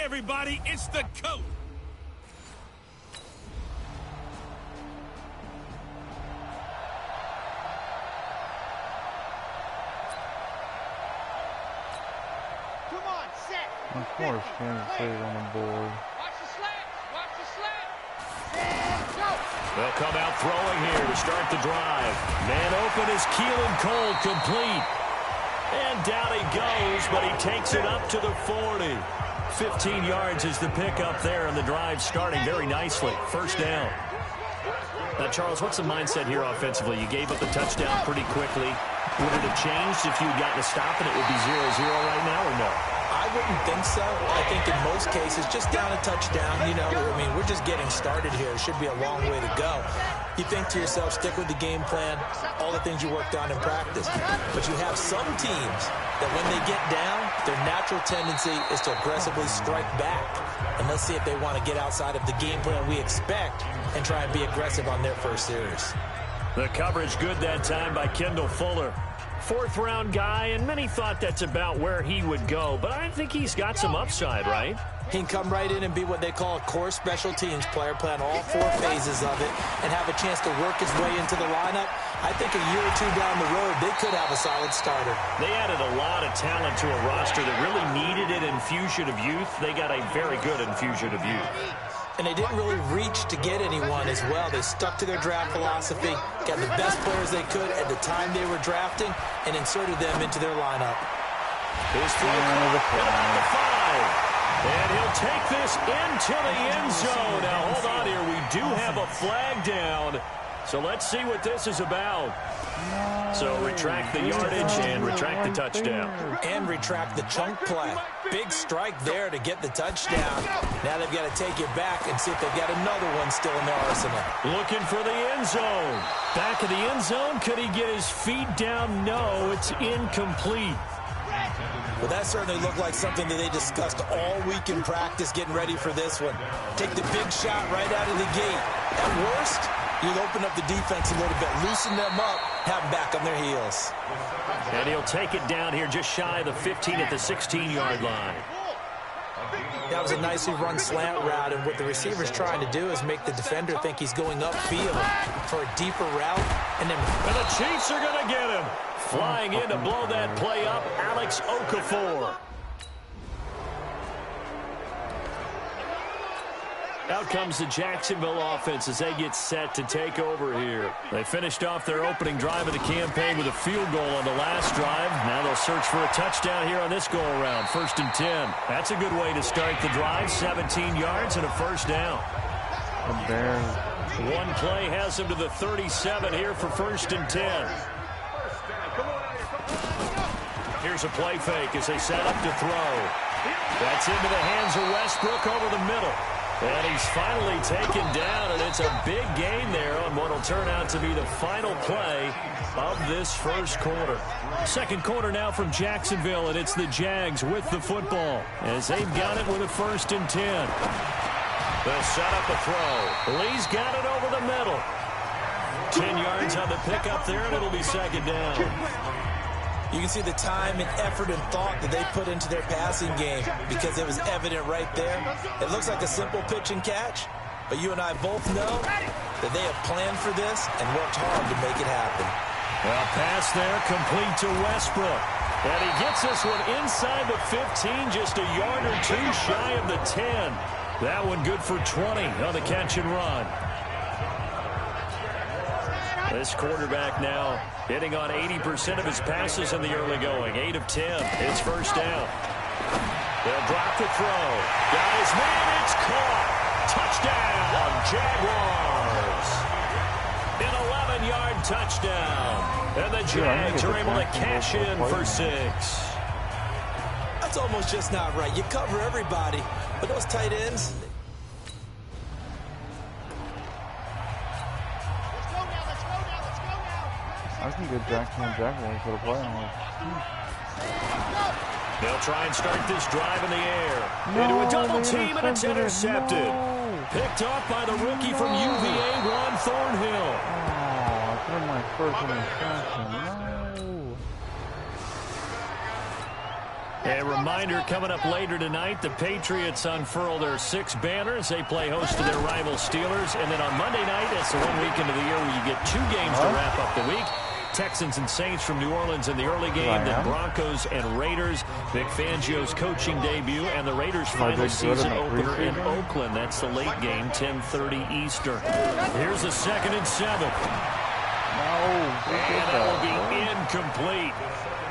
Hey, everybody, it's the coach. Come on, set. Of course, Kansas City on the board. Watch the slant. Watch the slant. And go. They'll come out throwing here to start the drive. Man open is Keelan Cole, complete. And down he goes, but he takes it up to the 40. 15 yards is the pickup there, and the drive starting very nicely. First down. Now, Charles, what's the mindset here offensively? You gave up the touchdown pretty quickly. Would it have changed if you had gotten a stop and it would be 0-0 right now, or no? I wouldn't think so. I think in most cases, just down a touchdown, you know, I mean, we're just getting started here. It should be a long way to go. You think to yourself, stick with the game plan, all the things you worked on in practice. But you have some teams that when they get down, their natural tendency is to aggressively strike back. And let's see if they want to get outside of the game plan we expect and try and be aggressive on their first series. The coverage good that time by Kendall Fuller. Fourth-round guy, and many thought that's about where he would go. But I think he's got some upside, right? He can come right in and be what they call a core special teams player, play on all four phases of it, and have a chance to work his way into the lineup. I think a year or two down the road, they could have a solid starter. They added a lot of talent to a roster that really needed an infusion of youth. They got a very good infusion of youth. And they didn't really reach to get anyone as well. They stuck to their draft philosophy, got the best players they could at the time they were drafting, and inserted them into their lineup. His throw caught at the 5. And he'll take this into the end zone. Now, hold on here. We do have a flag down. So let's see what this is about. So retract the yardage and retract the touchdown. And retract the chunk play. Big strike there to get the touchdown. Now they've got to take it back and see if they've got another one still in their arsenal. Looking for the end zone. Back of the end zone. Could he get his feet down? No, it's incomplete. Well, that certainly looked like something that they discussed all week in practice getting ready for this one. Take the big shot right out of the gate. At worst, you'll open up the defense a little bit, loosen them up, have them back on their heels. And he'll take it down here just shy of the 15 at the 16-yard line. That was a nicely run slant route, and what the receiver's trying to do is make the defender think he's going upfield for a deeper route. And the Chiefs are going to get him. Flying in to blow that play up, Alex Okafor. Out comes the Jacksonville offense as they get set to take over here. They finished off their opening drive of the campaign with a field goal on the last drive. Now they'll search for a touchdown here on this go-around. 1st and 10. That's a good way to start the drive. 17 yards and a first down. One play has them to the 37 here for 1st and 10. Here's a play fake as they set up to throw. That's into the hands of Westbrook over the middle. And he's finally taken down, and it's a big gain there on what will turn out to be the final play of this first quarter. Second quarter now from Jacksonville, and it's the Jags with the football as they've got it with a 1st and 10. They'll set up a throw. Lee's got it over the middle. 10 yards on the pickup there, and it'll be second down. You can see the time and effort and thought that they put into their passing game because it was evident right there. It looks like a simple pitch and catch, but you and I both know that they have planned for this and worked hard to make it happen. Well, pass there, complete to Westbrook. And he gets this one inside the 15, just a yard or two shy of the 10. That one good for 20 on the catch and run. This quarterback now hitting on 80% of his passes in the early going. 8 of 10. It's first down. They'll drop the throw. Got his man. It's caught. Touchdown, Jaguars. An 11-yard touchdown. And the Jags are able to cash in for 6. That's almost just not right. You cover everybody, but those tight ends... I can get Jacksonville for the play on it. They'll try and start this drive in the air. Into a double team, and it's intercepted. Picked off by the rookie from UVA, Juan Thornhill. Oh, I threw my first interception. No. A reminder coming up later tonight, the Patriots unfurl their 6 banners. They play host to their rival Steelers. And then on Monday night, it's the one weekend of the year where you get 2 games to wrap up the week. Texans and Saints from New Orleans in the early game, then Broncos and Raiders. Vic Fangio's coaching debut, and the Raiders' final season opener in Oakland. That's the late game, 10:30 Eastern. Here's a 2nd and 7. And that will be incomplete.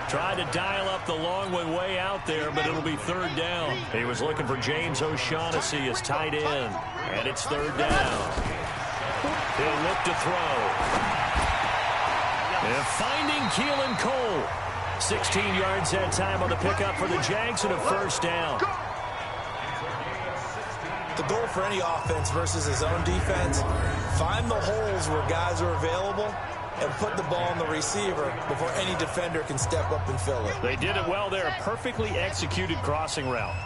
Tried to dial up the long one way out there, but it'll be 3rd down. He was looking for James O'Shaughnessy as tight end, and it's 3rd down. He'll look to throw. And finding Keelan Cole. 16 yards that time on the pickup for the Jags and a 1st down. The goal for any offense versus his own defense, find the holes where guys are available and put the ball on the receiver before any defender can step up and fill it. They did it well there. Perfectly executed crossing route.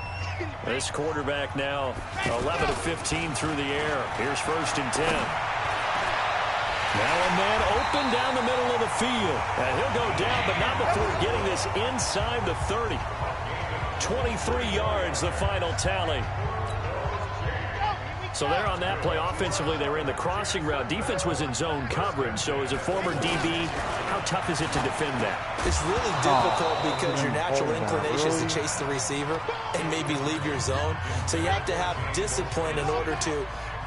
This quarterback now 11 of 15 through the air. Here's 1st and 10. Now a man open down the middle of the field. And he'll go down, but not before getting this inside the 30. 23 yards, the final tally. So there on that play, offensively, they were in the crossing route. Defense was in zone coverage. So as a former DB, how tough is it to defend that? It's really difficult because your natural inclination is to chase the receiver and maybe leave your zone. So you have to have discipline in order to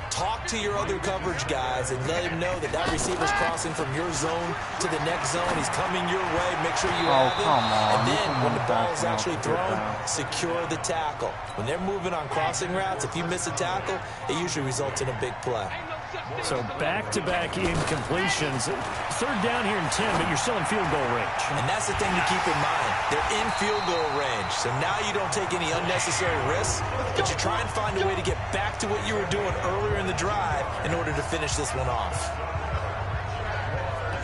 talk to your other coverage guys and let him know that that receiver's crossing from your zone to the next zone. He's coming your way. Make sure you have him. And then when the ball is actually thrown, secure the tackle. When they're moving on crossing routes, if you miss a tackle, it usually results in a big play. So back-to-back incompletions. 3rd down here in 10, but you're still in field goal range. And that's the thing to keep in mind. They're in field goal range. So now you don't take any unnecessary risks, but you try and find a way to get back to what you were doing earlier in the drive in order to finish this one off.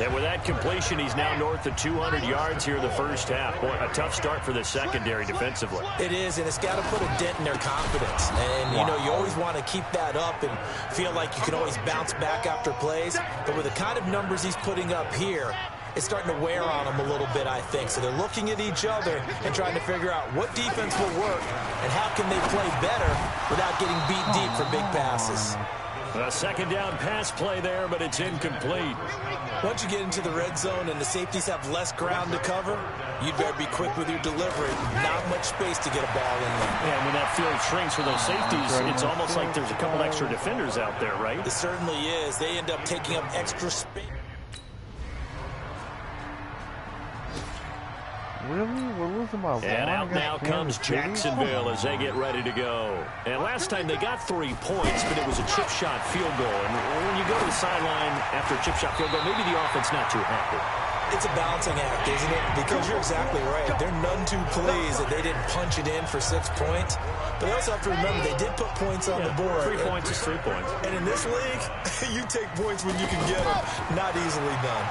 And with that completion, he's now north of 200 yards here in the 1st half. Boy, a tough start for the secondary defensively. It is, and it's got to put a dent in their confidence. And, you know, you always want to keep that up and feel like you can always bounce back after plays. But with the kind of numbers he's putting up here, it's starting to wear on them a little bit, I think. So they're looking at each other and trying to figure out what defense will work and how can they play better without getting beat deep for big passes. A 2nd down pass play there, but it's incomplete. Once you get into the red zone and the safeties have less ground to cover, you'd better be quick with your delivery. Not much space to get a ball in there. Yeah, and when that field shrinks for those safeties, it's almost like there's a couple extra defenders out there, right? It certainly is. They end up taking up extra space. Really? We're losing by 1. And out now comes Jacksonville as they get ready to go. And last time they got 3 points, but it was a chip shot field goal. And when you go to the sideline after a chip shot field goal, maybe the offense not too happy. It's a balancing act, isn't it? Because you're exactly right. They're none too pleased that they didn't punch it in for 6 points. But they also have to remember they did put points on the board. 3 points is 3 points. And in this league, you take points when you can get them. Not easily done.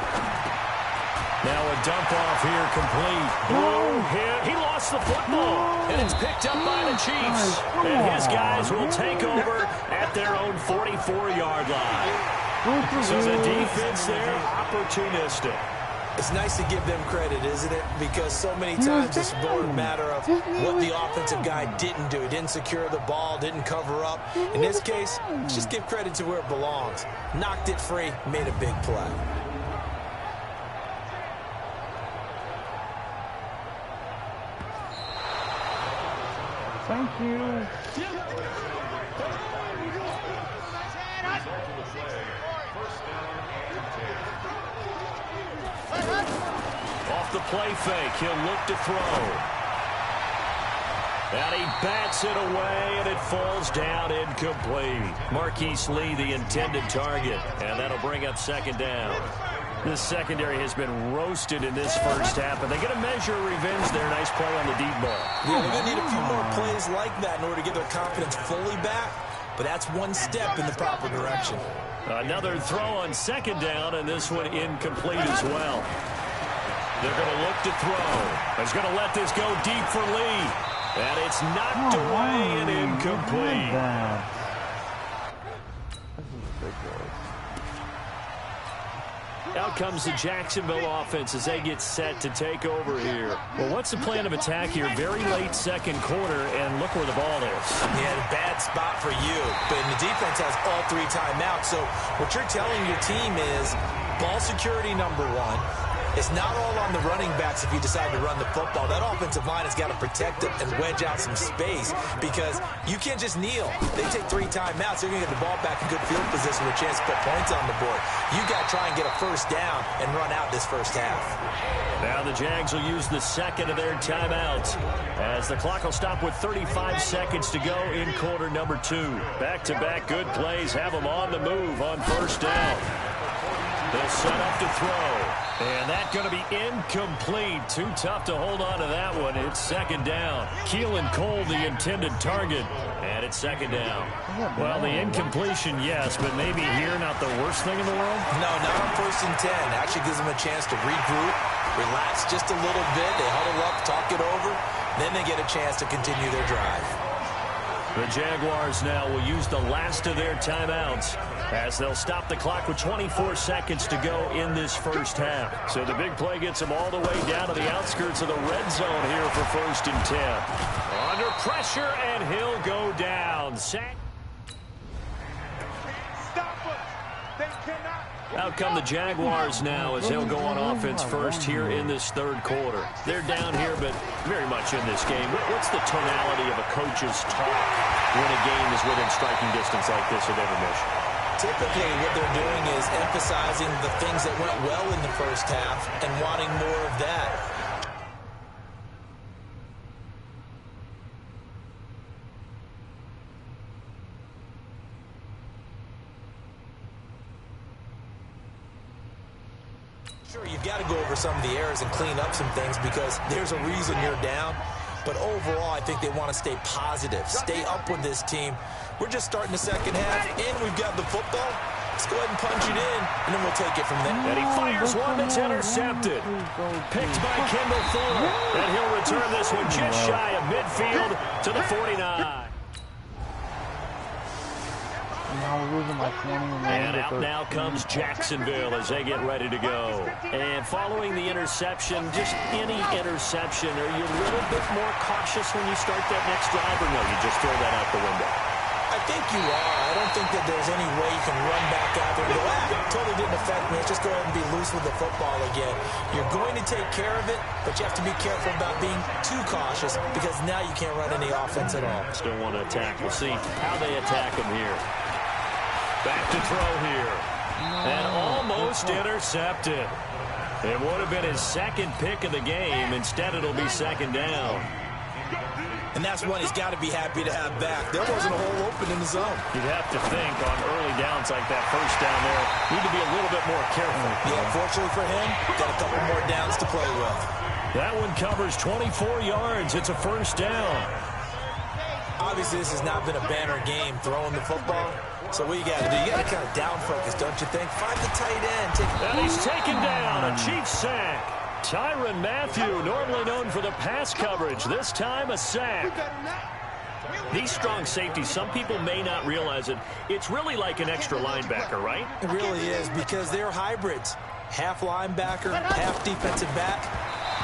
Now a dump off here complete. Blown hit. He lost the football. And it's picked up by the Chiefs. And his guys will take over at their own 44-yard line. So the defense there, opportunistic. It's nice to give them credit, isn't it? Because so many times it's more a matter of what the offensive guy didn't do. He didn't secure the ball, didn't cover up. In this case, let's just give credit to where it belongs. Knocked it free, made a big play. Thank you. Off the play fake, he'll look to throw. And he bats it away, and it falls down incomplete. Marquise Lee, the intended target, and that'll bring up 2nd down. This secondary has been roasted in this 1st half, but they get a measure of revenge there. Nice play on the deep ball. Yeah, they're going to need a few more plays like that in order to get their confidence fully back, but that's one step in the proper direction. Another throw on 2nd down, and this one incomplete as well. They're going to look to throw. He's going to let this go deep for Lee, and it's knocked away and incomplete. This is ridiculous. Out comes the Jacksonville offense as they get set to take over here. Well, what's the plan of attack here? Very late second quarter, and look where the ball is. Yeah, a bad spot for you. But the defense has all 3 timeouts. So what you're telling your team is ball security number 1. It's not all on the running backs if you decide to run the football. That offensive line has got to protect it and wedge out some space because you can't just kneel. They take 3 timeouts. They're going to get the ball back in good field position with a chance to put points on the board. You got to try and get a first down and run out this first half. Now the Jags will use the second of their timeouts as the clock will stop with 35 seconds to go in quarter number 2. Back-to-back good plays have them on the move on first down. They'll set up to throw. And that's going to be incomplete. Too tough to hold on to that one. It's second down. Keelan Cole, the intended target. And it's second down. Well, the incompletion, yes, but maybe here not the worst thing in the world? No, not on 1st and 10. Actually gives them a chance to regroup, relax just a little bit. They huddle up, talk it over. Then they get a chance to continue their drive. The Jaguars now will use the last of their timeouts as they'll stop the clock with 24 seconds to go in this first half. So the big play gets them all the way down to the outskirts of the red zone here for 1st and 10. Under pressure, and he'll go down. Sack. Out come the Jaguars now as they'll go on offense first here in this third quarter. They're down here, but very much in this game. What's the tonality of a coach's talk when a game is within striking distance like this at intermission? Typically, what they're doing is emphasizing the things that went well in the first half and wanting more of that. Sure, you've got to go over some of the errors and clean up some things because there's a reason you're down. But overall, I think they want to stay positive, stay up with this team. We're just starting the second half, and we've got the football. Let's go ahead and punch it in, and then we'll take it from there. And he fires one that's intercepted. Picked by Kendall Fuller. And he'll return this one just shy of midfield to the 49. And out now comes Jacksonville as they get ready to go. And following the interception, just any interception, are you a little bit more cautious when you start that next drive, or no, you just throw that out the window? I think you are. I don't think that there's any way you can run back out there and go, totally didn't affect me. Let's just go ahead and be loose with the football again. You're going to take care of it, but you have to be careful about being too cautious because now you can't run any offense at all. Still want to attack. We'll see how they attack him here. Back to throw here. And almost intercepted. It would have been his second pick of the game. Instead, it'll be second down. And that's one he's got to be happy to have back. There wasn't a hole open in the zone. You'd have to think on early downs like that first down there, need to be a little bit more careful. Yeah, fortunately for him, got a couple more downs to play with. That one covers 24 yards. It's a first down. Obviously, this has not been a banner game throwing the football. So what you got to do, you got to kind of down focus, don't you think? Find the tight end. And he's taken down, a Chiefs sack. Tyrann Mathieu, normally known for the pass coverage, this time a sack. These strong safeties, some people may not realize it. It's really like an extra linebacker, right? It really is because they're hybrids. Half linebacker, half defensive back.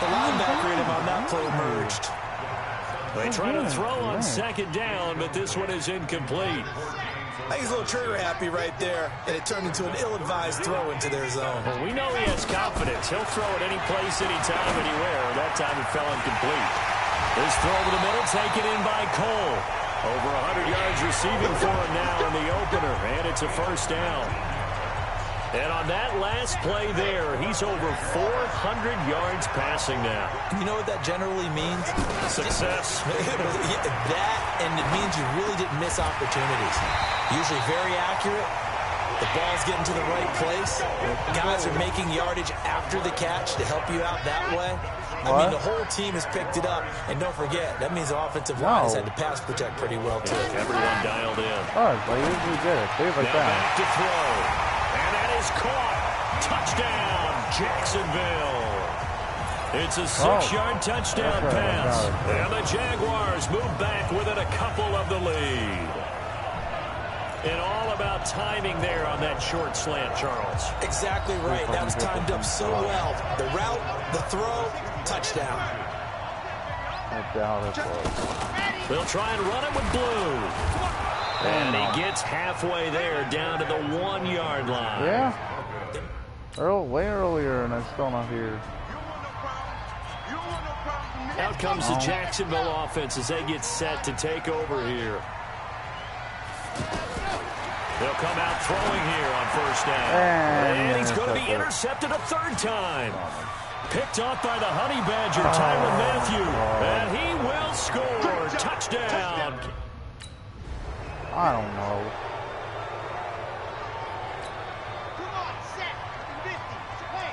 The linebacker in him on that play emerged. They try to throw on second down, but this one is incomplete. I think he's a little trigger happy right there, and it turned into an ill-advised throw into their zone. Well, we know he has confidence. He'll throw it any place, anytime, anywhere. That time it fell incomplete. This throw over the middle taken in by Cole. Over 100 yards receiving for him now in the opener, and it's a first down. And on that last play there, he's over 400 yards passing now. You know what that generally means? Success. That, and it means you really didn't miss opportunities. Usually very accurate. The ball's getting to the right place. Guys are making yardage after the catch to help you out that way. I mean, the whole team has picked it up. And don't forget, that means the offensive line has had to pass protect pretty well, too. Everyone dialed in. Oh, they usually did it. They like that. Back to throw. And that is caught. Touchdown, Jacksonville. It's a 6-yard touchdown pass. And the Jaguars move back within a couple of the lead. And all about timing there on that short slant, Charles. Exactly right. That was timed up so well. The route, the throw, touchdown. I doubt it was. They'll try and run it with Blue. And he gets halfway there, down to the 1-yard line. Yeah. Way earlier, and I'm still not here. Out comes the Jacksonville offense as they get set to take over here. They'll come out throwing here on first down. And he's going to be intercepted a third time. Picked off by the Honey Badger, Tyrann Mathieu. And he will score. Touchdown. I don't know. Come on, set. 50. Hey,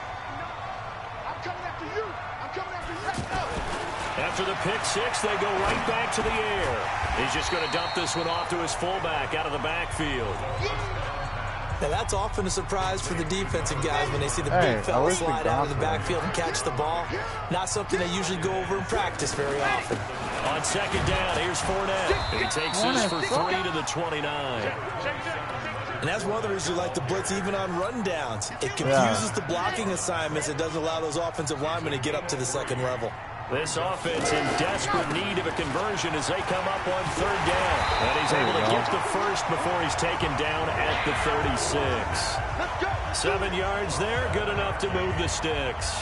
I'm coming after you. I'm coming after you. Let's go. After the pick six, they go right back to the air. He's just going to dump this one off to his fullback out of the backfield. Now, that's often a surprise for the defensive guys when they see the big fella slide out of the backfield and catch the ball. Not something they usually go over in practice very often. On second down, here's Fournette. And he takes this for 3 to the 29. And that's one of the reasons you like to blitz even on rundowns. It confuses the blocking assignments. It doesn't allow those offensive linemen to get up to the second level. This offense in desperate need of a conversion as they come up on third down. And he's able to get the first before he's taken down at the 36. 7 yards there, good enough to move the sticks.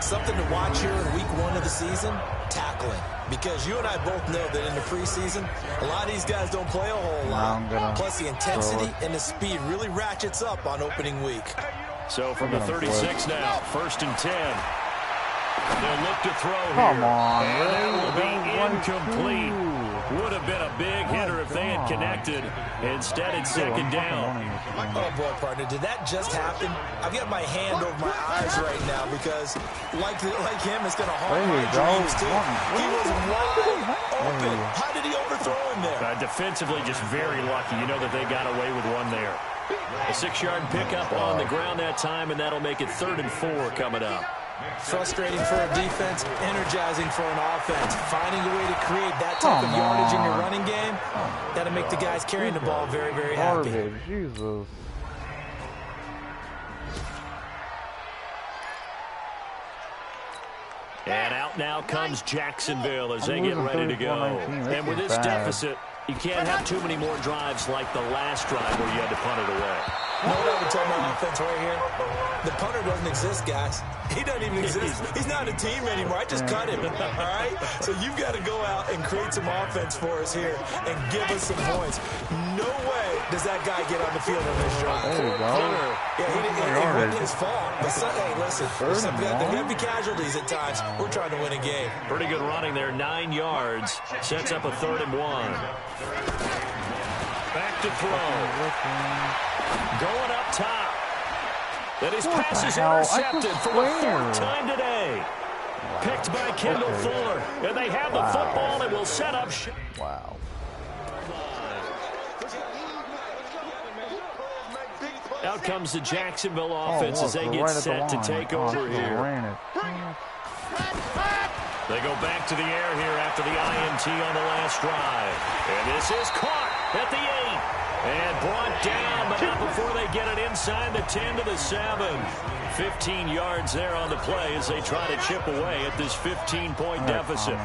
Something to watch here in week 1 of the season, tackling. Because you and I both know that in the preseason, a lot of these guys don't play a whole lot. Plus the intensity and the speed really ratchets up on opening week. So from the 36 now, 1st and 10. They'll look to throw here. Come on, and that will be really? incomplete. Would have been a big hitter if they had connected. Instead, it's second down. Oh, boy, partner, did that just happen? I've got my hand over my eyes right now because, like him, it's going to haunt my dreams, too. He was wide open. How did he overthrow him there? Defensively, just very lucky. You know that they got away with one there. A 6-yard pickup on the ground that time, and that'll make it 3rd and 4 coming up. Frustrating for a defense, energizing for an offense. Finding a way to create that type of yardage in your running game, that'll make the guys carrying the ball very, very happy. Jesus. And out now comes Jacksonville as they get ready to go. And with this deficit, you can't have too many more drives like the last drive where you had to punt it away. You know what I would tell my offense right here? The punter doesn't exist, guys. He doesn't even exist. He's not a team anymore. I just cut him, all right? So you've got to go out and create some offense for us here and give us some points. No way does that guy get on the field on this drive. There you go. It wasn't his fault. But hey, listen, there got to be casualties at times. We're trying to win a game. Pretty good running there, 9 yards. Sets up a 3rd and 1. Back to throw. Going up top. That his pass is intercepted for the 4th time today. Picked by Kendall Fuller. And they have the football and will set up. Wow. Out comes the Jacksonville offense as they get set to take over here. They go back to the air here after the INT on the last drive. And this is caught at the 8. And brought down, but not before they get it inside the 10 to the 7. 15 yards there on the play as they try to chip away at this 15-point deficit.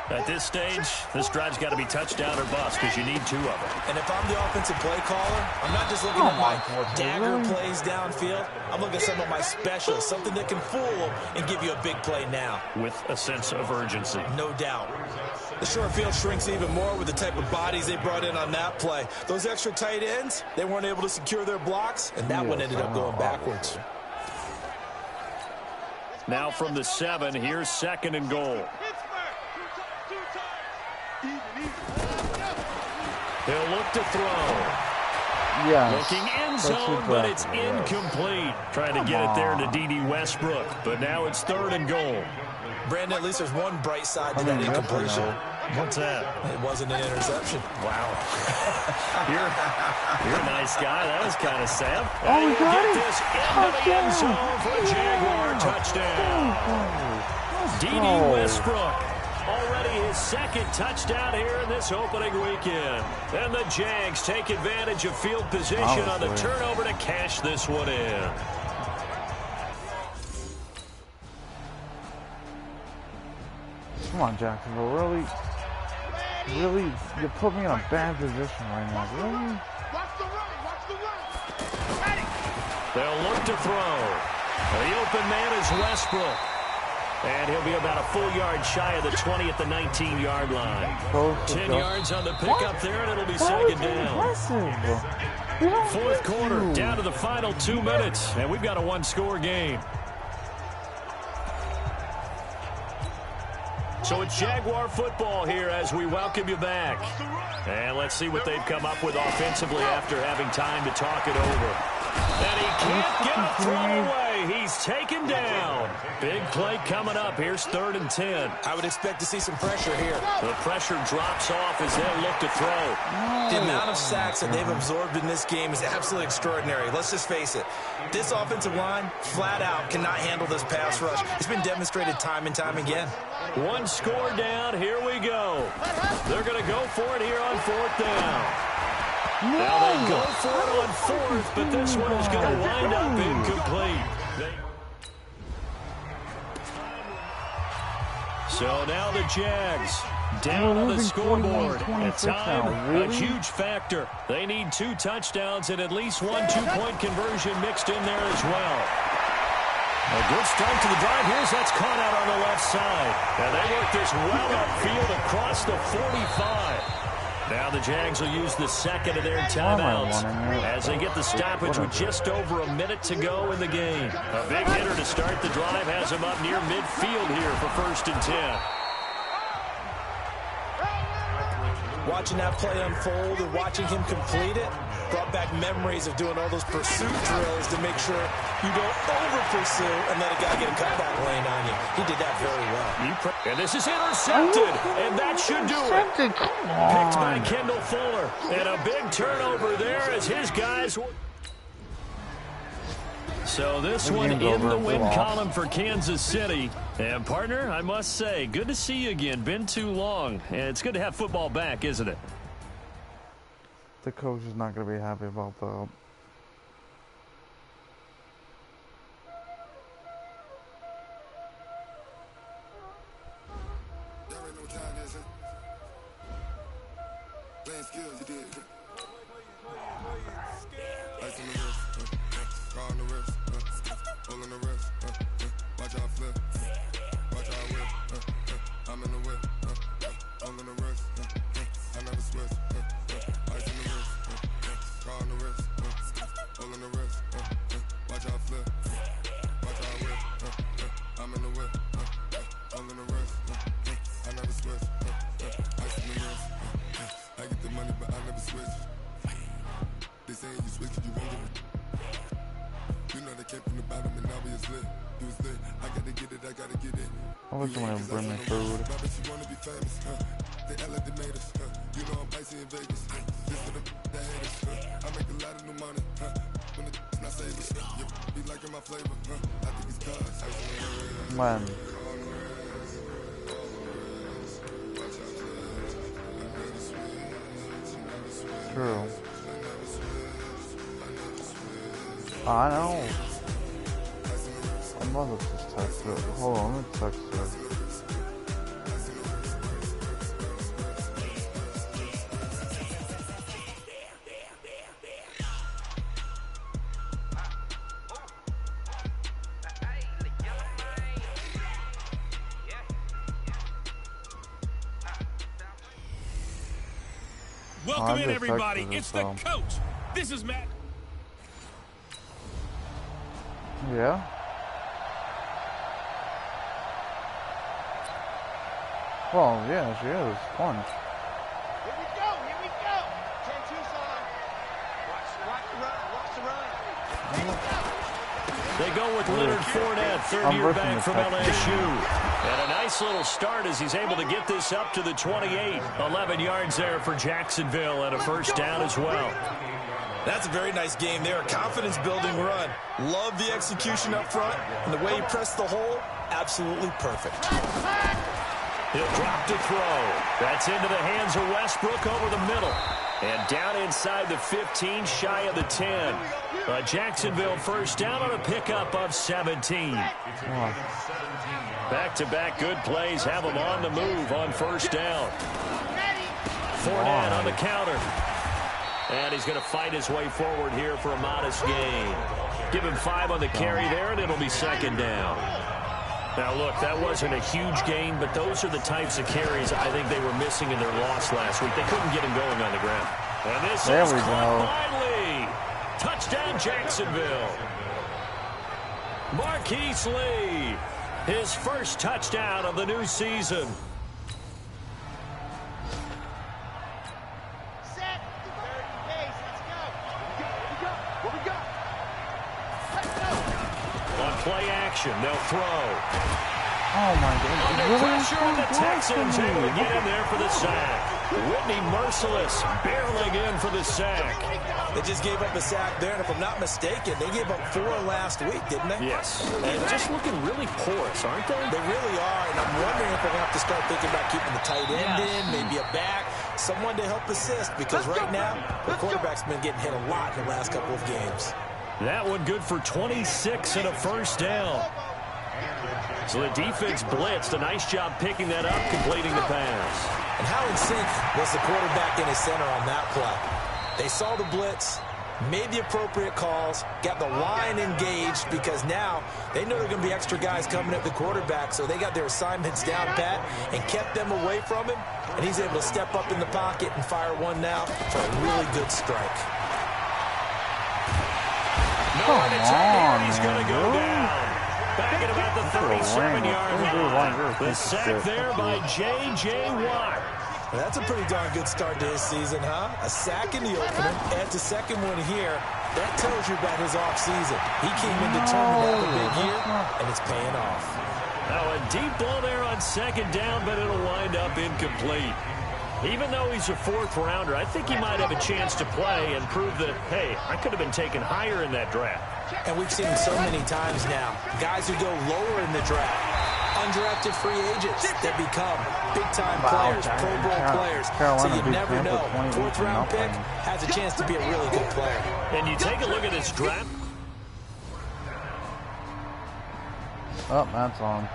At this stage, this drive's got to be touchdown or bust because you need 2 of them. And if I'm the offensive play caller, I'm not just looking at my dagger plays downfield. I'm looking at some of my specials, something that can fool and give you a big play now. With a sense of urgency. No doubt. The short field shrinks even more with the type of bodies they brought in on that play. Those extra tight ends, they weren't able to secure their blocks, and that one ended up going backwards. Now from the 7, here's 2nd and goal. He'll look to throw. Yes. Looking end zone, but it's incomplete. Trying to get it there to D.D. Westbrook, but now it's 3rd and goal. Brandon, at least there's one bright side to that incompletion. What's that? It wasn't an interception. Wow. you're a nice guy. That was kind of sad. Oh, we got it. This into the end zone for a Jaguar touchdown. D.D. Westbrook Already his second touchdown here in this opening weekend. And the Jags take advantage of field position on the turnover to cash this one in. Come on, Jacksonville. Really, you put me in a bad position right now. Really? Watch the run. Watch the run. Ready. They'll look to throw. The open man is Westbrook. And he'll be about a full yard shy of the 20 at the 19-yard line. 10 yards on the pickup there, and it'll be second down. Fourth quarter, down to the final 2 minutes, and we've got a one-score game. So it's Jaguar football here as we welcome you back. And let's see what they've come up with offensively after having time to talk it over. And he can't get a throw away. He's taken down. Big play coming up. Here's 3rd and 10. I would expect to see some pressure here. The pressure drops off as they look to throw. The amount of sacks that they've absorbed in this game is absolutely extraordinary. Let's just face it. This offensive line, flat out, cannot handle this pass rush. It's been demonstrated time and time again. One score down. Here we go. They're going to go for it here on 4th down. Now they go for it on 4th, but this one is going to wind up incomplete. So now the Jags down on the scoreboard. And time, a huge factor. They need 2 touchdowns and at least 1 two-point conversion mixed in there as well. A good start to the drive. Here's that's caught out on the left side. And they work this well upfield across the 45. Now the Jags will use the second of their timeouts as they get the stoppage with just over a minute to go in the game. A big hitter to start the drive has him up near midfield here for 1st and 10. Watching that play unfold and watching him complete it brought back memories of doing all those pursuit drills to make sure you don't over-pursue and let a guy get a cutback lane on you. He did that very well. And this is intercepted, and that should do it. Picked by Kendall Fuller. And a big turnover there as his guys... So this one in the win column for Kansas City. And, partner, I must say, good to see you again. Been too long. And it's good to have football back, isn't it? The coach is not going to be happy about that. I wish someone would bring me food. Man. True. I know. I'm about to just text it. Hold on, let me text it. Welcome in, everybody. It's the coach. This is Matt. Yeah? Well, yeah, she is. Fun. Here we go. Here we go. 10-2 sign. Watch the run. Watch the run. Here we go. They go with Leonard Fournette, third-year back from LSU. And a nice little start as he's able to get this up to the 28. 11 yards there for Jacksonville and a first down as well. That's a very nice game there. Confidence-building run. Love the execution up front. And the way he pressed the hole, absolutely perfect. He'll drop to throw. That's into the hands of Westbrook over the middle. And down inside the 15, shy of the 10. A Jacksonville first down on a pickup of 17. Back-to-back good plays have them on the move on first down. Fournette on the counter. And he's going to fight his way forward here for a modest gain. Give him 5 on the carry there, and it'll be second down. Now, look, that wasn't a huge gain, but those are the types of carries I think they were missing in their loss last week. They couldn't get him going on the ground. And this is caught by Lee. Touchdown, Jacksonville. Marquise Lee, his first touchdown of the new season. Set. 30 pace. Let's go. What we got? Let's go. On play action, they'll throw. Oh my God. Under pressure, the Texans able to get in there for the sack. Whitney Merciless barreling in for the sack. They just gave up a sack there, and if I'm not mistaken, they gave up 4 last week, didn't they? Yes. And just looking really porous, aren't they? They really are, and I'm wondering if they're going to have to start thinking about keeping the tight end in, maybe a back, someone to help assist, because right now, the quarterback's been getting hit a lot in the last couple of games. That one good for 26 and a first down. So the defense blitzed. A nice job picking that up, completing the pass. And how in sync was the quarterback in his center on that play? They saw the blitz, made the appropriate calls, got the line engaged, because now they know there are going to be extra guys coming at the quarterback, so they got their assignments down pat and kept them away from him, and he's able to step up in the pocket and fire one now for a really good strike. He's going to go down. Back at about the 37-yard line. The sack there by J.J. Watt. Well, that's a pretty darn good start to his season, huh? A sack in the opener, adds a second one here. That tells you about his offseason. He came in determined to have a big year, and it's paying off. Now a deep ball there on second down, but it'll wind up incomplete. Even though he's a 4th rounder, I think he might have a chance to play and prove that, hey, I could have been taken higher in that draft. And we've seen so many times now, guys who go lower in the draft, undrafted free agents that become big-time players, Pro Bowl players. So you never know. 4th-round pick has a chance to be a really good player. And you take a look at this draft. Oh, that's on.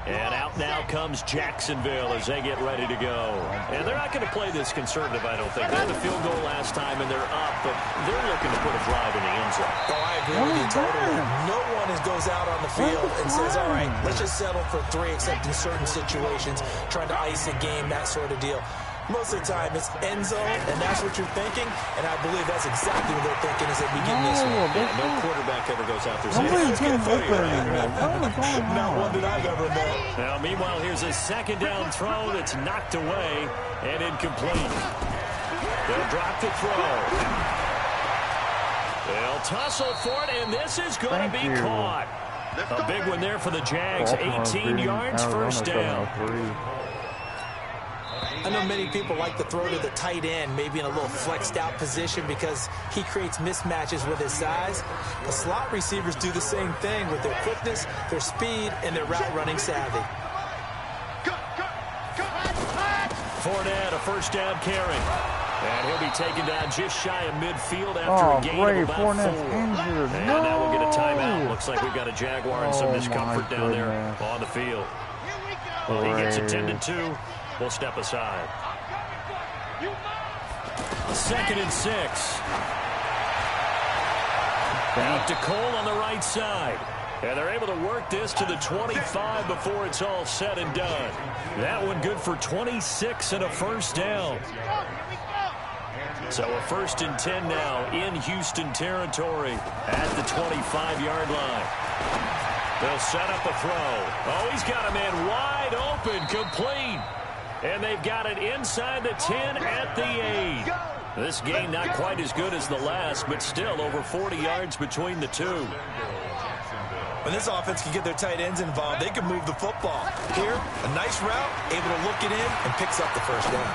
And out now comes Jacksonville as they get ready to go. And they're not going to play this conservative, I don't think. They had the field goal last time, and they're up, but they're looking to put a drive in the end zone. Oh, I agree with you totally. No one goes out on the field and says, all right, let's just settle for 3, except in certain situations, trying to ice a game, that sort of deal. Most of the time, it's end zone, and that's what you're thinking, and I believe that's exactly what they're thinking as they begin this one. Yeah, no quarterback ever goes out there saying, Nobody's getting open anymore. Not one that I've ever met. Now, meanwhile, here's a second down throw that's knocked away and incomplete. They'll drop the throw. They'll tussle for it, and this is going to be caught. A big one there for the Jags. 18 yards, first down. I know many people like to throw to the tight end, maybe in a little flexed out position because he creates mismatches with his size. The slot receivers do the same thing with their quickness, their speed, and their route running savvy. Fournette, a first down carry. And he'll be taken down just shy of midfield after a gain of about 4. Injured. And now we'll get a timeout. Looks like we've got a Jaguar and some discomfort down there on the field. Well, he gets attended to. We'll step aside. 2nd and 6. Out to Cole on the right side. And they're able to work this to the 25 before it's all said and done. That one good for 26 and a first down. So a 1st and 10 now in Houston territory at the 25-yard line. They'll set up a throw. Oh, he's got a man wide open, complete. And they've got it inside the 10 at the 8. This game not quite as good as the last, but still over 40 yards between the two. When this offense can get their tight ends involved, they can move the football. Here, a nice route, able to look it in, and picks up the first down.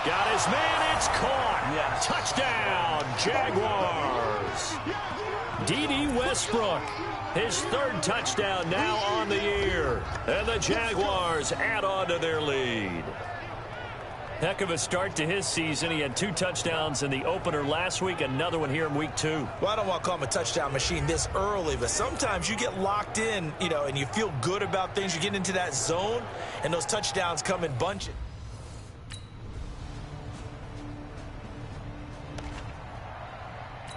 Got his man, it's caught. Touchdown, Jaguars. D.D. Westbrook, his third touchdown now on the year. And the Jaguars add on to their lead. Heck of a start to his season. He had 2 touchdowns in the opener last week, another one here in week 2. Well, I don't want to call him a touchdown machine this early, but sometimes you get locked in, you know, and you feel good about things. You get into that zone, and those touchdowns come in bunches.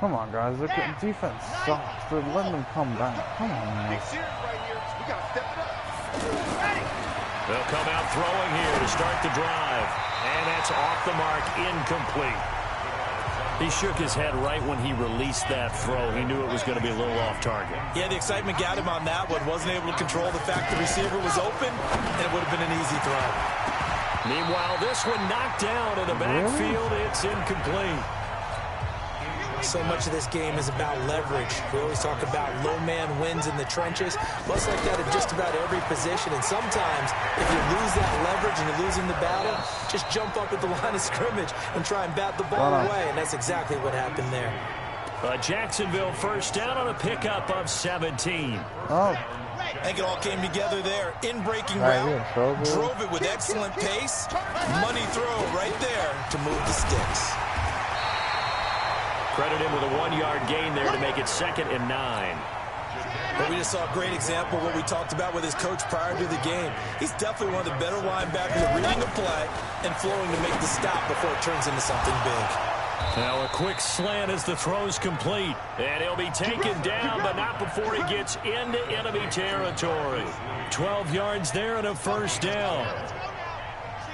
Come on, guys. Look at defense sucks. They're letting them come back. Come on, man. Big series right here. We got to step it up. Ready. They'll come out throwing here to start the drive. And that's off the mark, incomplete. He shook his head right when he released that throw. He knew it was going to be a little off target. Yeah, the excitement got him on that one. Wasn't able to control the fact the receiver was open, and it would have been an easy throw. Meanwhile, this one knocked down in the backfield. It's incomplete. So much of this game is about leverage. We always talk about low man wins in the trenches. Plus like that in just about every position. And sometimes, if you lose that leverage and you're losing the battle, just jump up at the line of scrimmage and try and bat the ball away. And that's exactly what happened there. Jacksonville first down on a pickup of 17. Oh. I think it all came together there. In-breaking route, drove it with excellent pace. Money throw right there to move the sticks. Credit him with a 1-yard gain there to make it 2nd and 9. But we just saw a great example of what we talked about with his coach prior to the game. He's definitely one of the better linebackers at reading a play and flowing to make the stop before it turns into something big. Now a quick slant as the throw's complete. And he'll be taken down, but not before he gets into enemy territory. 12 yards there and a first down.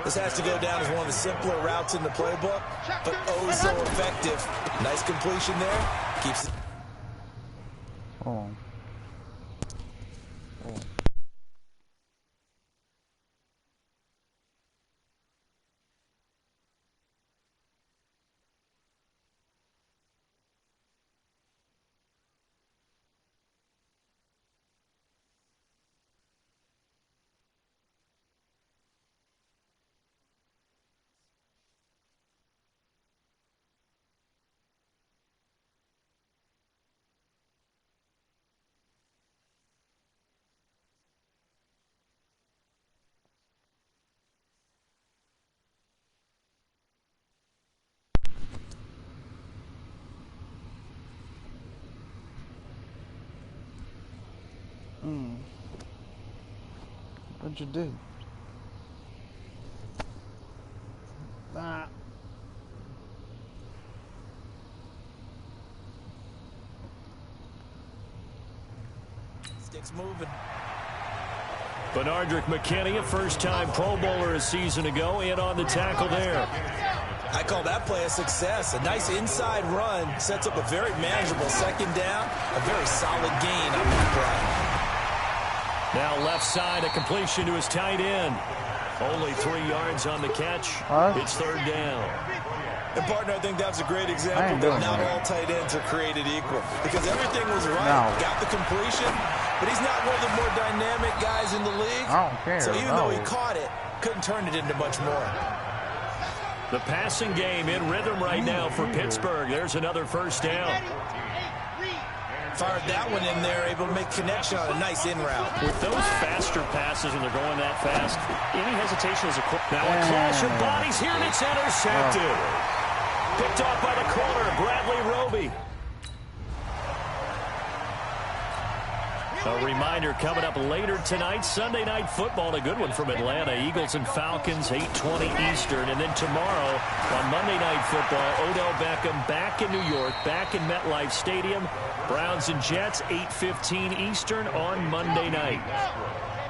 This has to go down as one of the simpler routes in the playbook, but oh so effective. Nice completion there. Keeps it. Oh. What'd you do? Sticks moving. Benardrick McKinney, a first-time Pro Bowler a season ago, in on the tackle there. I call that play a success. A nice inside run sets up a very manageable 2nd down. A very solid gain on that play. Now left side, a completion to his tight end. Only 3 yards on the catch. It's 3rd down. And, partner, I think that's a great example that not all tight ends are created equal. Because everything was right. Got the completion, but he's not one of the more dynamic guys in the league. I don't care. So even though he caught it, couldn't turn it into much more. The passing game in rhythm right now for Pittsburgh. There's another first down. Fired that one in there, able to make connection on a nice in route. With those faster passes when they're going that fast, any hesitation is a quick. Now a clash of bodies here, and it's intercepted. Picked off by the corner, Bradley Roby. A reminder coming up later tonight, Sunday Night Football, a good one from Atlanta. Eagles and Falcons, 8:20 Eastern. And then tomorrow on Monday Night Football, Odell Beckham back in New York, back in MetLife Stadium. Browns and Jets, 8:15 Eastern on Monday night.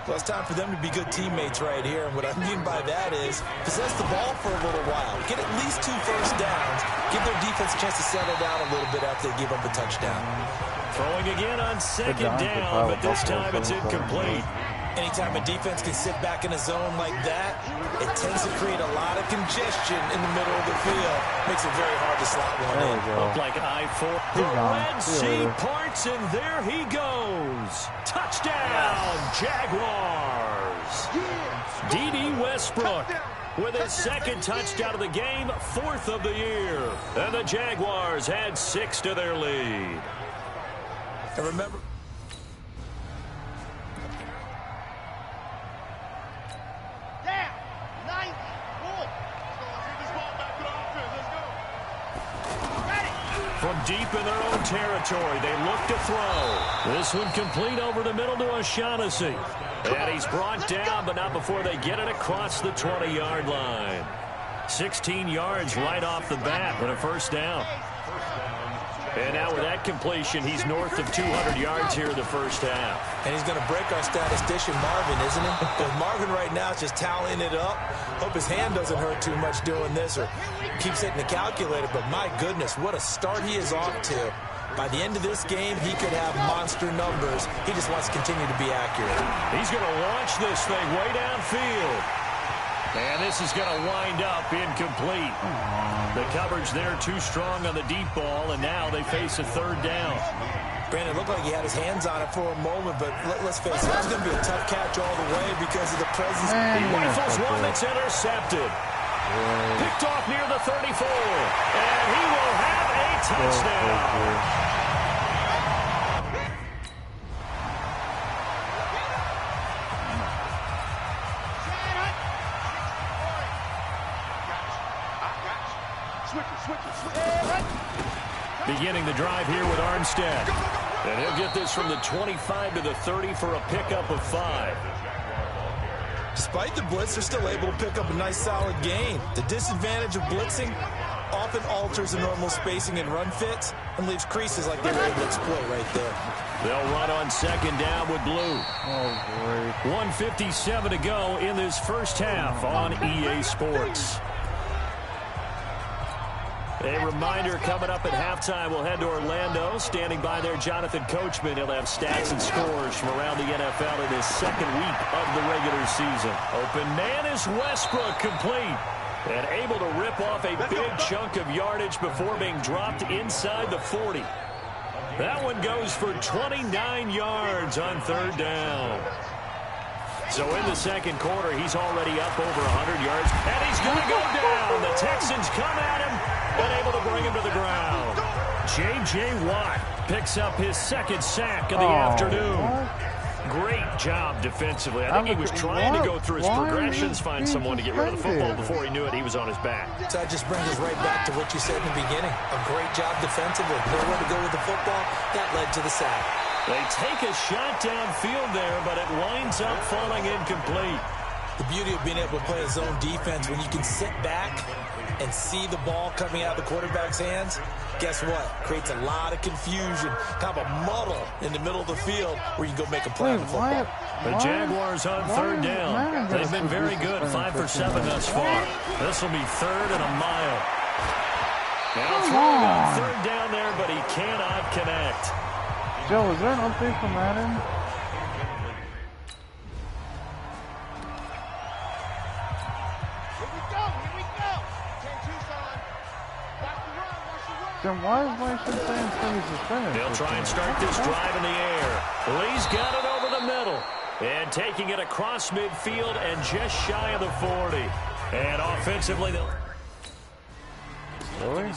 Well, it's time for them to be good teammates right here. And what I mean by that is possess the ball for a little while. Get at least 2 first downs. Give their defense a chance to settle down a little bit after they give up a touchdown. Throwing again on 2nd down, but this time it's incomplete. Anytime a defense can sit back in a zone like that, it tends to create a lot of congestion in the middle of the field. Makes it very hard to slot one in. Looked like I-4. The Red Sea parts, and there he goes. Touchdown, Jaguars. D.D. Westbrook with his 2nd touchdown of the game, 4th of the year. And the Jaguars add 6 to their lead. And remember, Down. 90. Pull. This ball back to the offense. Let's go. Ready. From deep in their own territory, they look to throw. This one complete over the middle to O'Shaughnessy. And he's brought down, but not before they get it across the 20-yard line. 16 yards right off the bat with a first down. And now with that completion, he's north of 200 yards here in the first half. and he's going to break our statistician Marvin, isn't he? Because Marvin right now is just tallying it up. Hope his hand doesn't hurt too much doing this or keeps hitting the calculator. But my goodness, what a start he is off to. By the end of this game, he could have monster numbers. He just wants to continue to be accurate. He's going to launch this thing way downfield. And this is going to wind up incomplete. The coverage there too strong on the deep ball, and now they face a third down. Brandon, it looked like he had his hands on it for a moment, but let's face it, it's going to be a tough catch all the way because of the presence. He rifles one that's intercepted. Picked off near the 34, and he will have a touchdown. Beginning the drive here with Armstead. And he'll get this from the 25 to the 30 for a pickup of 5. Despite the blitz, they're still able to pick up a nice, solid gain. The disadvantage of blitzing often alters the normal spacing and run fits and leaves creases like they were able to exploit right there. They'll run on second down with Blue. Oh, great. 1:57 to go in this first half on EA Sports. A reminder coming up at halftime, we'll head to Orlando. Standing by there, Jonathan Coachman. He'll have stats and scores from around the NFL in his second week of the regular season. Open man is Westbrook, complete. And able to rip off a big chunk of yardage before being dropped inside the 40. That one goes for 29 yards on third down. So in the second quarter, he's already up over 100 yards. And he's going to go down. The Texans come at him and able to bring him to the ground. J.J. Watt picks up his second sack of the afternoon. Great job defensively. I think he was trying to go through his progressions, find someone to get rid of the football. Before he knew it, he was on his back. So that just brings us right back to what you said in the beginning. A great job defensively. Nowhere to go with the football. That led to the sack. They take a shot downfield there, but it winds up falling incomplete. The beauty of being able to play a zone defense when you can sit back and see the ball coming out of the quarterback's hands, guess what? Creates a lot of confusion, kind of a muddle in the middle of the field where you can go make a play on the football. The Jaguars on third down. They've been very good, 5 for 7 thus far. This will be third and a mile. Now throwing on third down there, but he cannot connect. Joe, is there an update for Madden? Then why is my shit saying fully suspended? They'll try and start this drive in the air. Lee's got it over the middle. And taking it across midfield and just shy of the 40. And offensively, they'll... Really?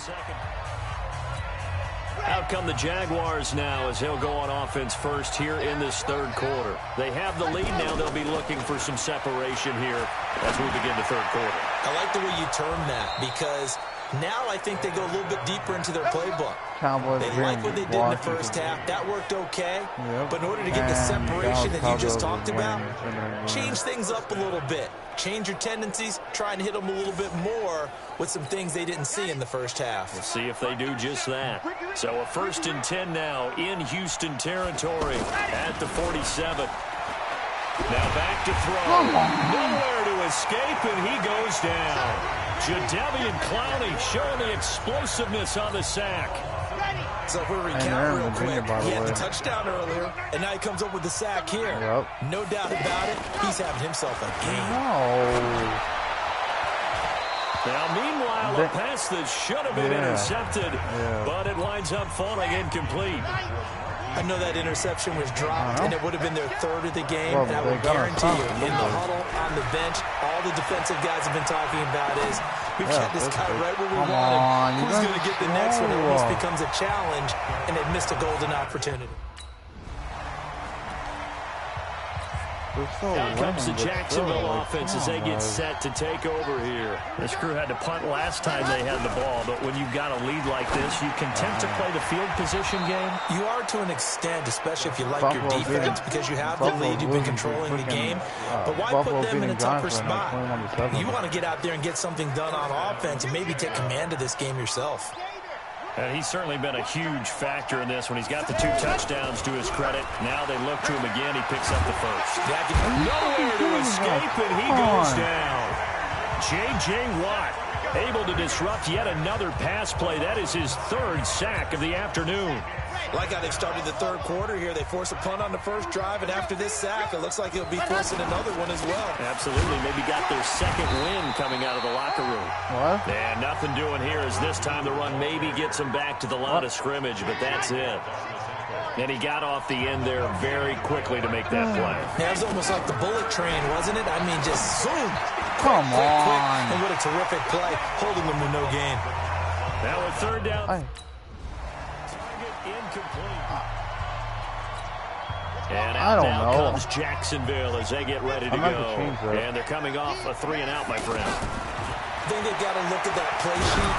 Out come the Jaguars now as he'll go on offense first here in this third quarter. They have the lead now. They'll be looking for some separation here as we begin the third quarter. I like the way you term that because now I think they go a little bit deeper into their playbook. Cowboys They like what they did in the first half. That worked okay. But in order to get the separation that you just talked about, change things up a little bit. Change your tendencies, try and hit them a little bit more with some things they didn't see in the first half. We'll see if they do just that. So a 1st and 10 now in Houston territory at the 47. Now back to throw. Nowhere to escape, and he goes down. Jadeveon Clowney showing the explosiveness on the sack. So if we recount real quick, he had the touchdown earlier, and now he comes up with the sack here. No doubt about it, he's having himself a game. Now, meanwhile, a pass that should have been intercepted, but it winds up falling incomplete. I know that interception was dropped, and it would have been their third of the game. And I will guarantee you, in the huddle, on the bench, all the defensive guys have been talking about is, we've got this guy right where we want him. Who's going to get the next one? It almost becomes a challenge, and they've missed a golden opportunity. Out comes the Jacksonville offense as they get set to take over here. This crew had to punt last time they had the ball, but when you've got a lead like this, you content to play the field position game? You are to an extent, especially if you like your defense, because you have the lead, you've been controlling the game. But why put them in a tougher spot? You want to get out there and get something done on offense and maybe take command of this game yourself. And he's certainly been a huge factor in this when he's got the 2 touchdowns to his credit. Now they look to him again. He picks up the first. Nowhere to escape, and he goes down. J.J. Watt able to disrupt yet another pass play. That is his 3rd sack of the afternoon. Like how they started the 3rd quarter here. They force a punt on the first drive, and after this sack, it looks like they'll be forcing another one as well. Absolutely. Maybe got their 2nd win coming out of the locker room. What? And nothing doing here as this time the run maybe gets them back to the line of scrimmage, but that's it. And he got off the end there very quickly to make that play. Yeah, it was almost like the bullet train, wasn't it? I mean, just zoom. Come on. And what a terrific play, holding them to no gain. Now a 3rd down. Incomplete. And out now comes Jacksonville as they get ready to go. And they're coming off a 3-and-out, my friend. I think they've got to look at that play sheet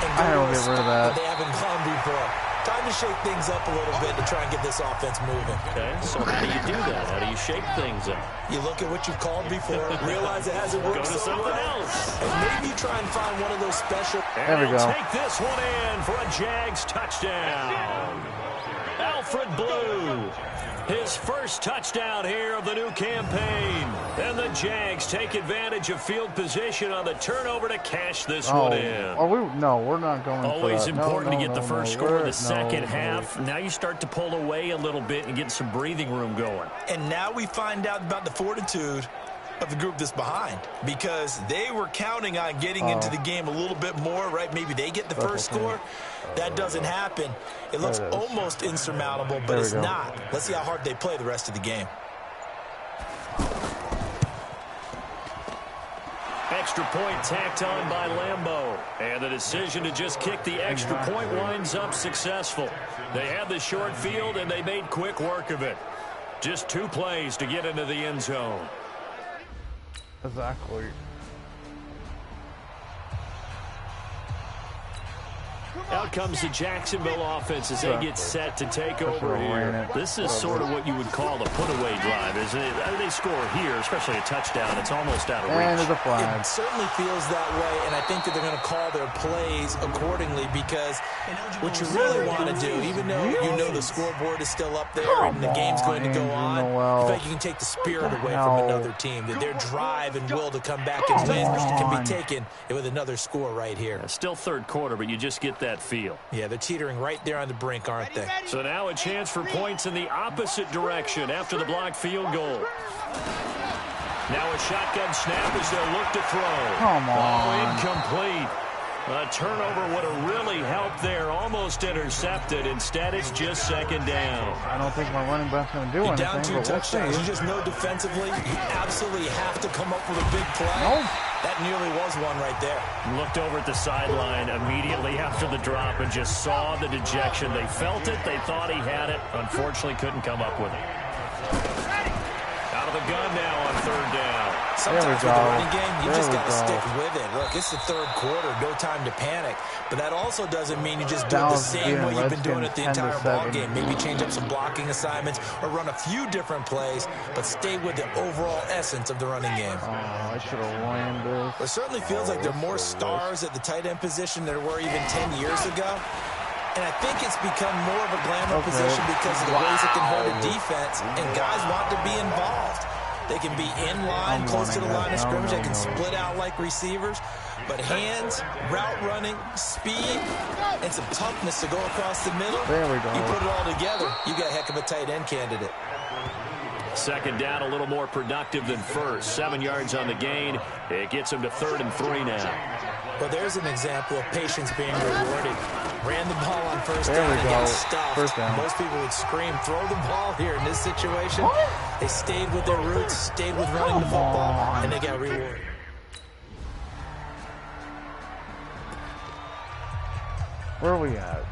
and go to a spot that they haven't gone before. Time to shake things up a little bit to try and get this offense moving. Okay, so how do you do that? How do you shake things up? You look at what you've called before, realize it hasn't worked. Go to something else. And maybe try and find one of those special. There we go. Take this one in for a Jags touchdown. Alfred Blue, his first touchdown here of the new campaign. And the Jags take advantage of field position on the turnover to cash this one in. Are we? No, we're not going. Always important to get the first score of the second half. Now you start to pull away a little bit and get some breathing room going. And now we find out about the fortitude of the group that's behind, because they were counting on getting into the game a little bit more, right? Maybe they get the first score. That doesn't happen. It looks almost insurmountable, but it's not. Let's see how hard they play the rest of the game. Extra point tacked on by Lambeau. And the decision to just kick the extra point winds up successful. They had the short field, and they made quick work of it. Just 2 plays to get into the end zone. Exactly. Out comes the Jacksonville offense as they get set to take over here. This is sort of what you would call a put-away drive, isn't it? They score here, especially a touchdown. It's almost out of reach. And the flag. It certainly feels that way, and I think that they're going to call their plays accordingly, because what you really want to do, even though you know the scoreboard is still up there and the game's going to go on, in fact, you can take the spirit away from another team. That their drive and will to come back and win can be taken with another score right here. Still 3rd quarter, but you just get that feel. Yeah, they're teetering right there on the brink, aren't they? So now a chance for points in the opposite direction after the blocked field goal. Now a shotgun snap as they'll look to throw. Come on. Oh, incomplete. A turnover would have really helped there. Almost intercepted. Instead, it's just 2nd down. I don't think my running back's going to do anything. Down 2 touchdowns. You just know defensively, you absolutely have to come up with a big play. Nope. That nearly was one right there. Looked over at the sideline immediately after the drop and just saw the dejection. They felt it. They thought he had it. Unfortunately, couldn't come up with it. Out of the gun now on 3rd down. Sometimes with the running game, you just got to stick with it. Look, it's the 3rd quarter, no time to panic. But that also doesn't mean you just do it the same way you've been doing it the entire ball game. Maybe change up some blocking assignments or run a few different plays, but stay with the overall essence of the running game. Oh, I should have ran this. It certainly feels like there are more stars at the tight end position than there were even 10 years ago. And I think it's become more of a glamour position because of the ways it can hurt a defense, and guys want to be involved. They can be in line, close to the line of scrimmage. They can split out like receivers. But hands, route running, speed, and some toughness to go across the middle. There we go. You put it all together, you got a heck of a tight end candidate. 2nd down, a little more productive than first. 7 yards on the gain. It gets him to 3rd and 3 now. Well, there's an example of patience being rewarded. Ran the ball on first down and got stuffed. First down. Most people would scream, throw the ball here in this situation. They stayed with their roots, stayed with running the football, and they got rewarded. Where are we at?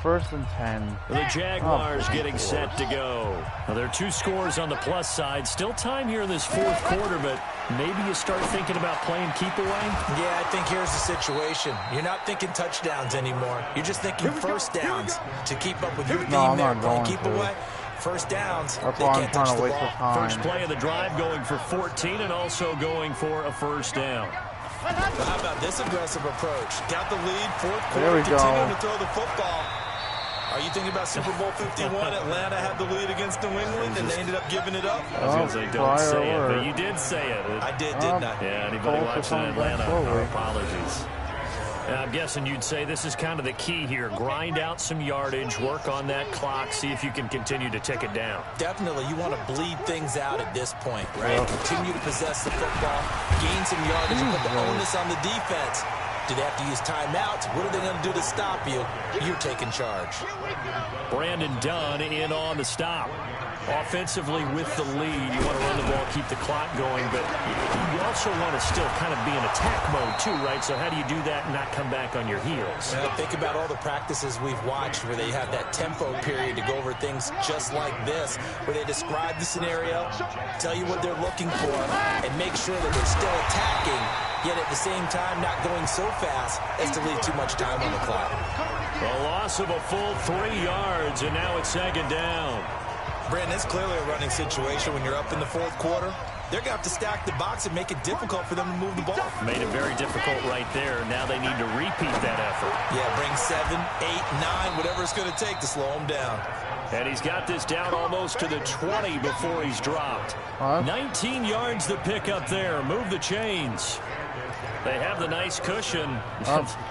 First and 10. The Jaguars getting set to go. Well, there are 2 scores on the plus side. Still time here in this 4th quarter, but maybe you start thinking about playing keep away? Yeah, I think here's the situation. You're not thinking touchdowns anymore. You're just thinking first downs to keep up with your team there. Playing keep away. First downs, that's they why can't touch the ball. First play of the drive going for 14 and also going for a first down. Well, how about this aggressive approach? Got the lead, 4th There quarter, we go. continuing to throw the football. Are you thinking about Super Bowl 51? Atlanta had the lead against New England, and they ended up giving it up? I was going to say, don't say it, but you did say it. I did, didn't I? Yeah, anybody watching Atlanta, our apologies. I'm guessing you'd say this is kind of the key here. Grind out some yardage, work on that clock, see if you can continue to tick it down. Definitely. You want to bleed things out at this point, right? Continue to possess the football, gain some yardage, and put the onus on the defense. Do they have to use timeouts? What are they going to do to stop you? You're taking charge. Brandon Dunn in on the stop. Offensively with the lead, you want to run the ball, keep the clock going, but you also want to still kind of be in attack mode too, right? So how do you do that and not come back on your heels? Well, think about all the practices we've watched where they have that tempo period to go over things just like this, where they describe the scenario, tell you what they're looking for, and make sure that they're still attacking, yet at the same time not going so fast as to leave too much time on the clock. A loss of a full 3 yards, and now it's 2nd down. Brandon, it's clearly a running situation when you're up in the 4th quarter. They're going to have to stack the box and make it difficult for them to move the ball. Made it very difficult right there. Now they need to repeat that effort. Yeah, bring 7, 8, 9, whatever it's going to take to slow them down. And he's got this down almost to the 20 before he's dropped. 19 yards the pick up there. Move the chains. They have the nice cushion.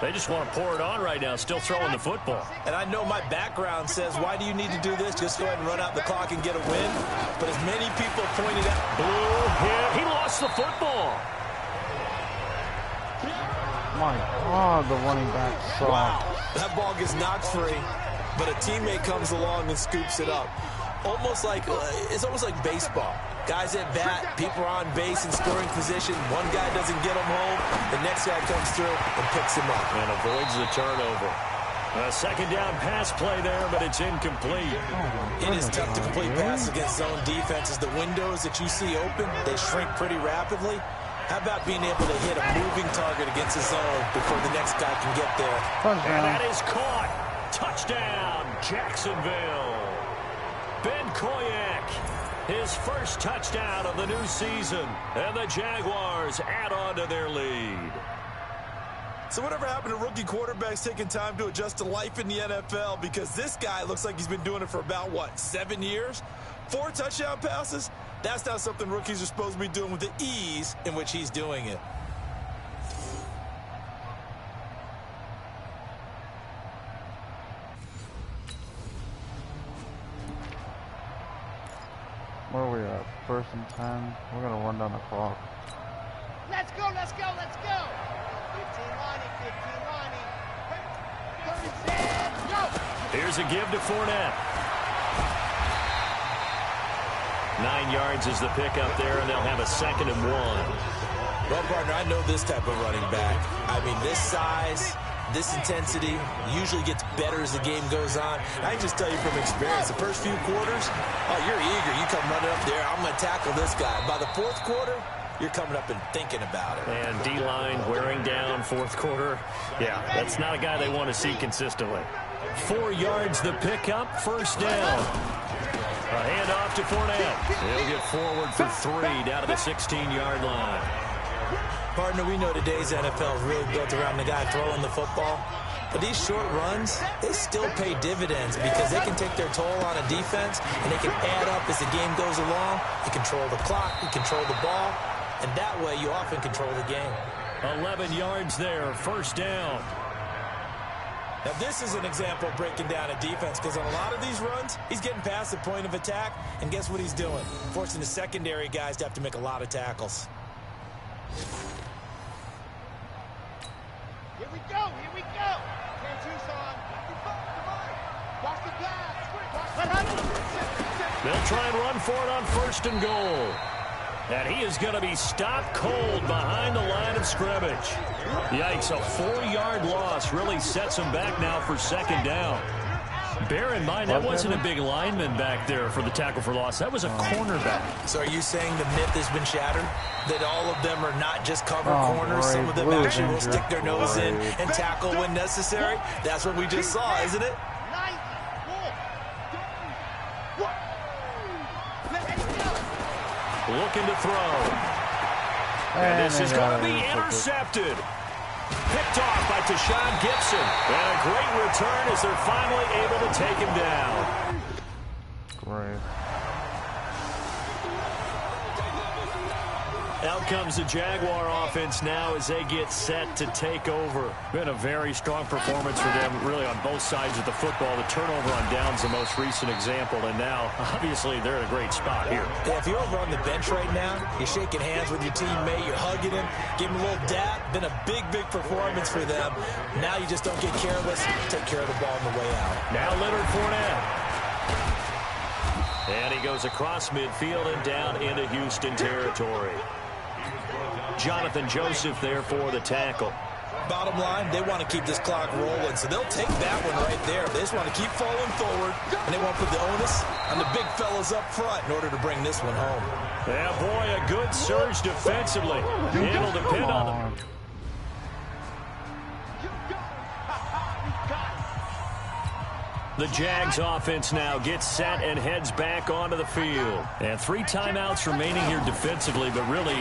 They just want to pour it on right now, still throwing the football. And I know my background says, why do you need to do this? Just go ahead and run out the clock and get a win. But as many people pointed out, blue hit. He lost the football. My God, the running back sucked. Wow, that ball gets knocked free, but a teammate comes along and scoops it up. It's almost like baseball. Guys at bat, people are on base in scoring position. One guy doesn't get him home. The next guy comes through and picks him up. And avoids the turnover. A 2nd down pass play there, but it's incomplete. It is tough to complete passes against zone defenses. The windows that you see open, they shrink pretty rapidly. How about being able to hit a moving target against a zone before the next guy can get there? And that is caught. Touchdown, Jacksonville. Ben Koyak, his first touchdown of the new season, and the Jaguars add on to their lead. So whatever happened to rookie quarterbacks taking time to adjust to life in the NFL? Because this guy looks like he's been doing it for about, 7 years? 4 touchdown passes? That's not something rookies are supposed to be doing with the ease in which he's doing it. Where are we at? 1st and 10. We're going to run down the clock. Let's go, let's go, let's go. 15 lining, 36, go. Here's a give to Fournette. 9 yards is the pickup there, and they'll have a 2nd and 1. Well, partner, I know this type of running back. I mean, this size, this intensity usually gets better as the game goes on. I can just tell you from experience, the first few quarters, you're eager. You come running up there, I'm going to tackle this guy. By the 4th quarter, you're coming up and thinking about it. And D-line wearing down 4th quarter. Yeah, that's not a guy they want to see consistently. 4 yards the pickup, 1st down. A handoff to Fournette. He'll get forward for 3 down to the 16-yard line. Partner, we know today's NFL is really built around the guy throwing the football. But these short runs, they still pay dividends because they can take their toll on a defense and they can add up as the game goes along. You control the clock, you control the ball, and that way you often control the game. 11 yards there, 1st down. Now this is an example of breaking down a defense because on a lot of these runs, he's getting past the point of attack, and guess what he's doing? Forcing the secondary guys to have to make a lot of tackles. Here we go, here we go. 10-2, son. Watch the pass. They'll try and run for it on 1st and goal. And he is going to be stopped cold behind the line of scrimmage. Yikes, a 4-yard loss really sets him back now for 2nd down. Bear in mind, that wasn't a big lineman back there for the tackle for loss. That was a cornerback. So are you saying the myth has been shattered? That all of them are not just cover corners? Ray, Some of them Blue actually will injured. stick their nose in Ray. and tackle when necessary? That's what we just saw, isn't it? Looking to throw. And this is going to be intercepted. Picked off by Tashawn Gibson. And a great return as they're finally able to take him down. Great. Out comes the Jaguar offense now as they get set to take over. Been a very strong performance for them, really, on both sides of the football. The turnover on downs the most recent example, and now, obviously, they're in a great spot here. Yeah, if you're over on the bench right now, you're shaking hands with your teammate, you're hugging him, give him a little dap. Been a big, big performance for them. Now you just don't get careless. Take care of the ball on the way out. Now Leonard Fournette. And he goes across midfield and down into Houston territory. Jonathan Joseph there for the tackle. Bottom line, they want to keep this clock rolling, so they'll take that one right there. They just want to keep falling forward, and they want to put the onus on the big fellas up front in order to bring this one home. Yeah, boy, a good surge defensively. It'll depend on them. The Jags offense now gets set and heads back onto the field. And 3 timeouts remaining here defensively, but really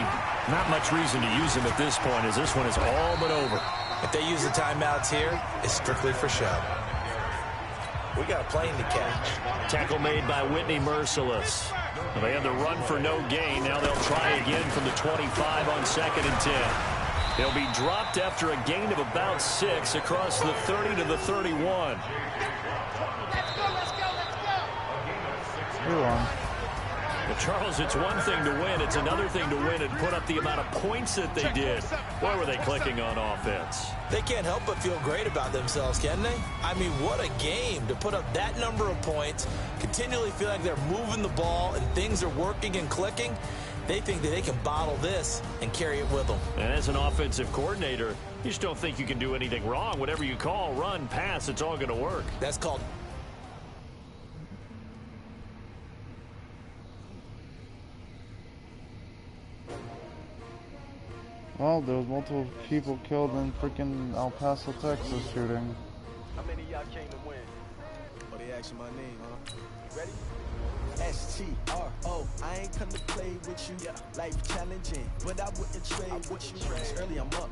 not much reason to use them at this point as this one is all but over. If they use the timeouts here, it's strictly for show. We got a plane to catch. Tackle made by Whitney Merciless. They had the run for no gain. Now they'll try again from the 25 on 2nd and 10. They'll be dropped after a gain of about 6 across the 30 to the 31. But Charles, it's one thing to win. It's another thing to win and put up the amount of points that they did. Boy, were they clicking on offense. They can't help but feel great about themselves, can they? I mean, what a game to put up that number of points, continually feel like they're moving the ball and things are working and clicking. They think that they can bottle this and carry it with them. And as an offensive coordinator, you just don't think you can do anything wrong. Whatever you call, run, pass, it's all going to work. That's called... Well, there was multiple people killed in freaking El Paso, Texas shooting. How many of y'all came to win? Oh, they asking my name, huh? Ready? S-T-R-O. I ain't come to play with you. Life challenging, but I wouldn't trade with you. It's early, I'm up.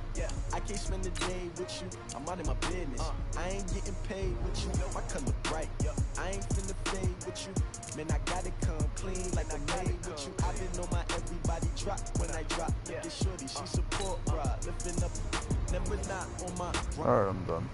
I can't spend the day with you. I'm out of my business. I ain't getting paid with you. My color bright. I ain't finna fade with you. Man, I gotta come clean like I made with you. I been on my everybody drop when I drop. Look at shorty, she support rod. Lifting up, never not on my... Alright, I'm done.